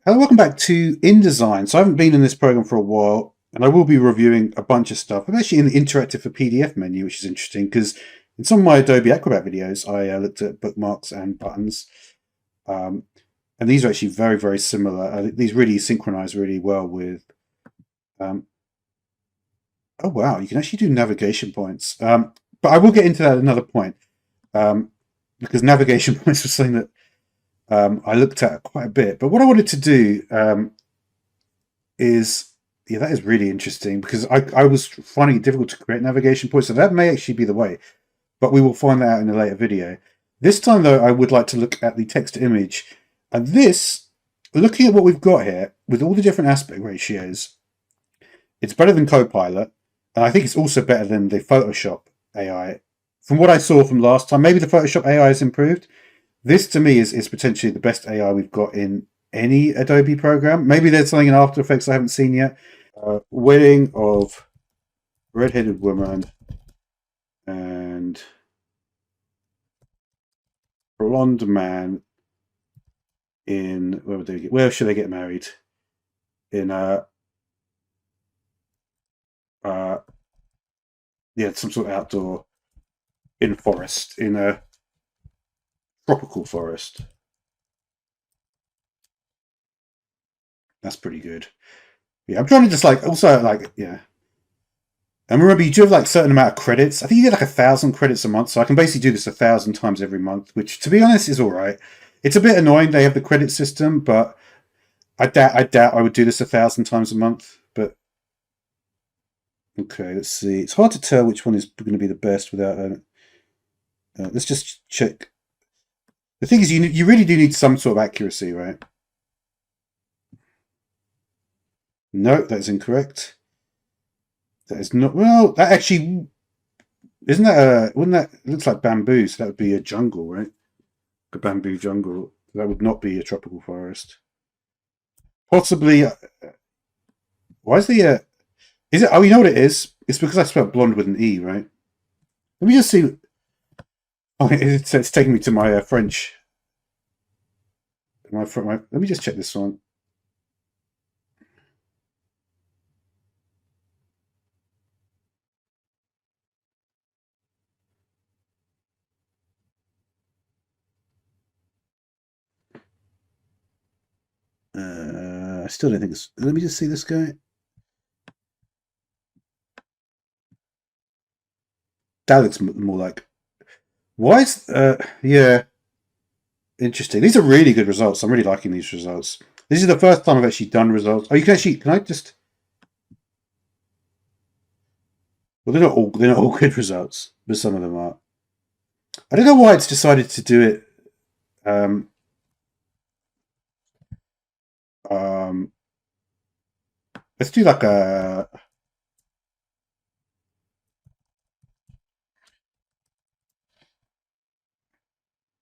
Hello, welcome back to InDesign. So I haven't been in this program for a while, and I will be reviewing a bunch of stuff. I'm actually in the interactive for PDF menu, which is interesting because in some of my Adobe Acrobat videos, I looked at bookmarks and buttons, um, and these are actually very, very similar. These really synchronize really well with. Um, oh wow, you can actually do navigation points, but I will get into that at another point um, because navigation points was something that I looked at quite a bit. But what I wanted to do is yeah, that is really interesting because I was finding it difficult to create navigation points, so that may actually be the way, but we will find that out in a later video. This time, though, I would like to look at the text to image, and this, looking at what we've got here with all the different aspect ratios, it's better than Copilot, and I think it's also better than the Photoshop AI. From what I saw from last time, maybe the Photoshop AI has improved. This to me is potentially the best AI we've got in any Adobe program. Maybe there's something in After Effects I haven't seen yet. Wedding of Red-Headed Woman and Blonde Man in where should they get married? In uh yeah, some sort of outdoor in forest, in a tropical forest. That's pretty good. Yeah, I'm trying to just also yeah. And remember, you do have like a certain amount of credits. I think you get like 1,000 credits a month, so I can basically do this 1,000 times every month, which, to be honest, is all right. It's a bit annoying they have the credit system, but I doubt I would do this 1,000 times a month. But okay, let's see. It's hard to tell which one is going to be the best without. Let's just check. The thing is, you really do need some sort of accuracy, right? No, that is incorrect. That is not. Well, that actually isn't that a. Wouldn't that it looks like bamboo? So that would be a jungle, right? A bamboo jungle. That would not be a tropical forest. Possibly. Why is the? Is it? Oh, you know what it is? It's because I spelled blonde with an E, right? Let me just see. Oh, it's taking me to my French. Let me just check this one. I still don't think it's. Let me just see this guy. That looks more like. Why is? Yeah, interesting. These are really good results. I'm really liking these results. This is the first time I've actually done results. Oh, you can actually. Can I just? Well, they're not all good results, but some of them are. I don't know why it's decided to do it. Um, um, let's do like a.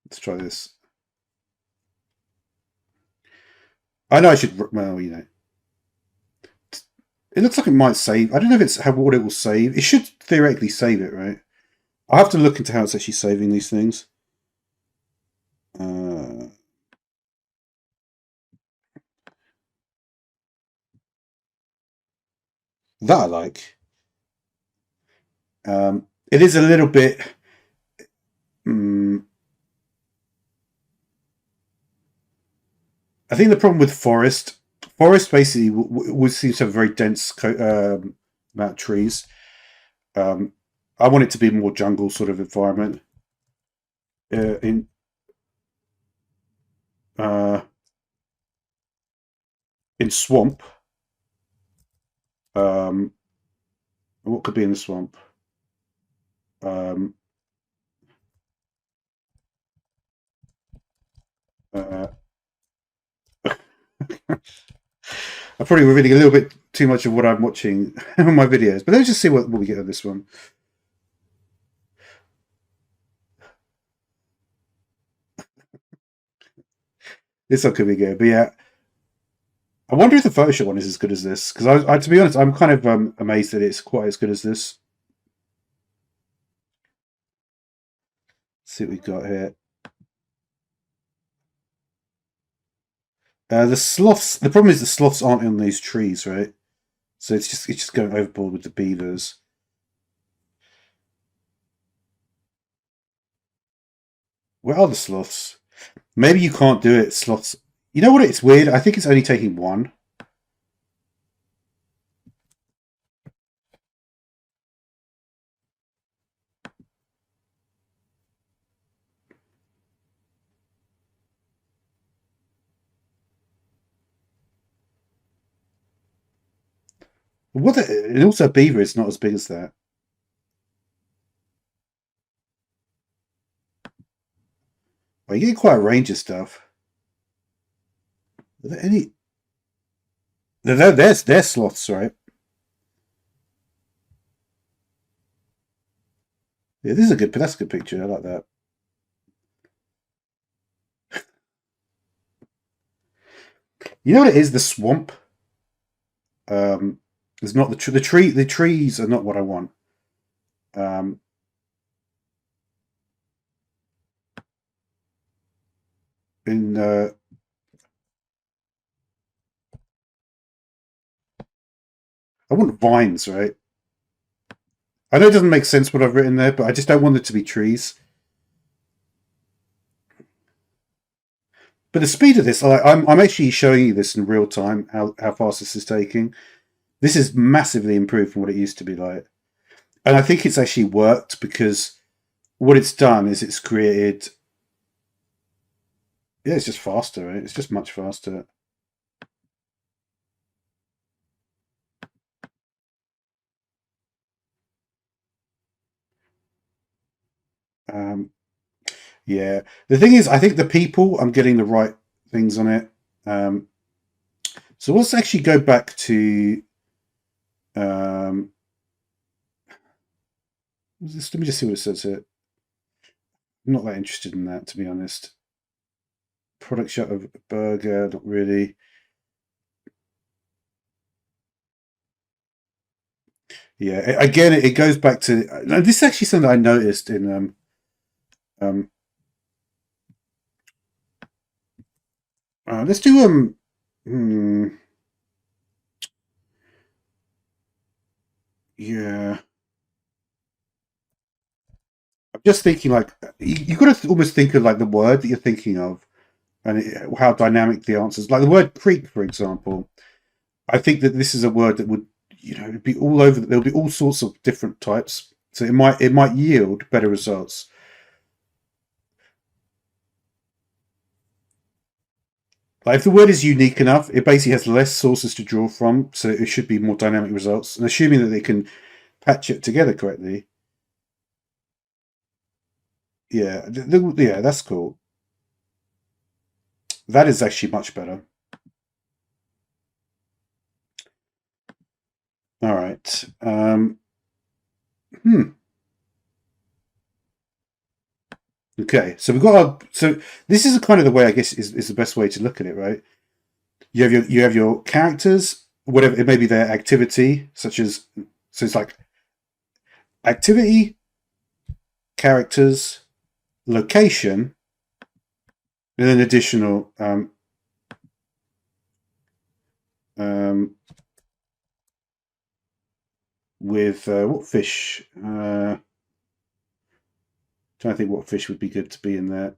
Let's try this. I know I should. Well, it looks like it might save. I don't know if it's how what it will save. It should theoretically save it, right? I have to look into how it's actually saving these things. Uh, that I like. It is a little bit. Um, I think the problem with forest basically would seem to have a very dense amount of trees. Um, I want it to be a more jungle sort of environment. In uh, in swamp, um, what could be in the swamp? Um, uh, I'm probably revealing a little bit too much of what I'm watching on my videos, but let's just see what we get on this one. This one could be good, but yeah, I wonder if the Photoshop one is as good as this because to be honest, I'm kind of amazed that it's quite as good as this. Let's see what we've got here. The sloths. The problem is the sloths aren't on these trees, right? So it's just going overboard with the beavers. Where are the sloths? Maybe you can't do it, sloths. You know what? It's weird. I think it's only taking one. And also beaver is not as big as that. Well, you get quite a range of stuff. Are there any? There's sloths, right? Yeah, this is a good. That's a good picture. I like that. You know what it is? The swamp. Is not the tree. The trees are not what I want. Um, in I want vines, right? I know it doesn't make sense what I've written there, but I just don't want it to be trees. But the speed of this, I'm actually showing you this in real time, how fast this is taking. This is massively improved from what it used to be like. And I think it's actually worked because what it's done is it's created. Yeah, it's just faster, right? It's just much faster. Um, yeah. The thing is, I think the people, I'm getting the right things on it. Um, so let's actually go back to. Um, let me just see what it says here. I'm not that interested in that, to be honest. Product shot of a burger, not really. Yeah, again, it goes back to this is actually something I noticed in um let's do hmm, yeah. I'm just thinking like you got to almost think of like the word that you're thinking of and how dynamic the answers. Like the word creek, for example. I think that this is a word that would be all over. There'll be all sorts of different types, so it might yield better results. Like if the word is unique enough, it basically has less sources to draw from, so it should be more dynamic results. And assuming that they can patch it together correctly, yeah, yeah, that's cool. That is actually much better. All right. Hmm. Okay. So we've got our. So this is kind of the way I guess is the best way to look at it, right? You have your characters, whatever it may be their activity, such as so it's like activity, characters, location, and then additional um, with what fish? Trying to think what fish would be good to be in there.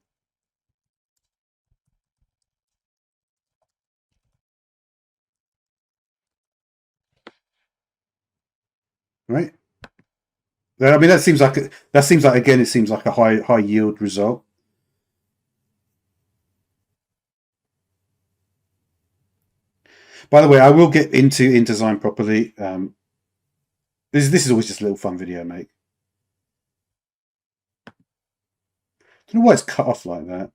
Right. I mean, that seems like again, it seems like a high yield result. By the way, I will get into InDesign properly. This is always just a little fun video, mate. I don't know why it's cut off like that.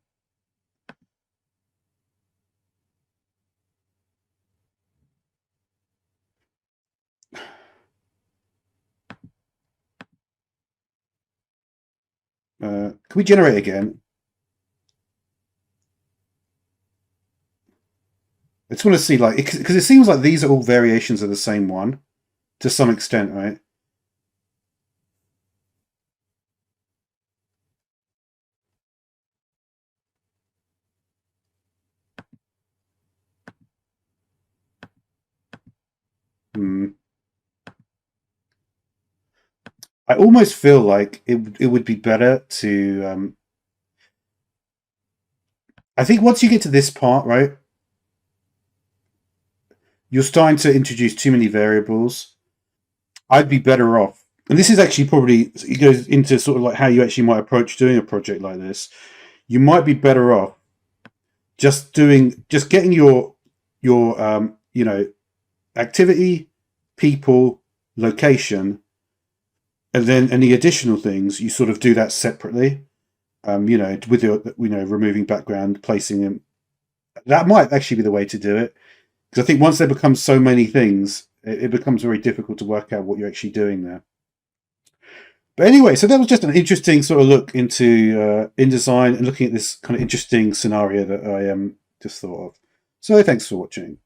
Can we generate again? I just want to see like because it seems like these are all variations of the same one to some extent, right? Mm. I almost feel like it would be better to. I think once you get to this part, right, you're starting to introduce too many variables. I'd be better off, and this is actually probably it goes into sort of like how you actually might approach doing a project like this. You might be better off just getting your activity, people, location, and then any additional things you sort of do that separately. With your removing background, placing them. That might actually be the way to do it, because I think once there becomes so many things, it becomes very difficult to work out what you're actually doing there. But anyway, so that was just an interesting sort of look into InDesign and looking at this kind of interesting scenario that I just thought of. So thanks for watching.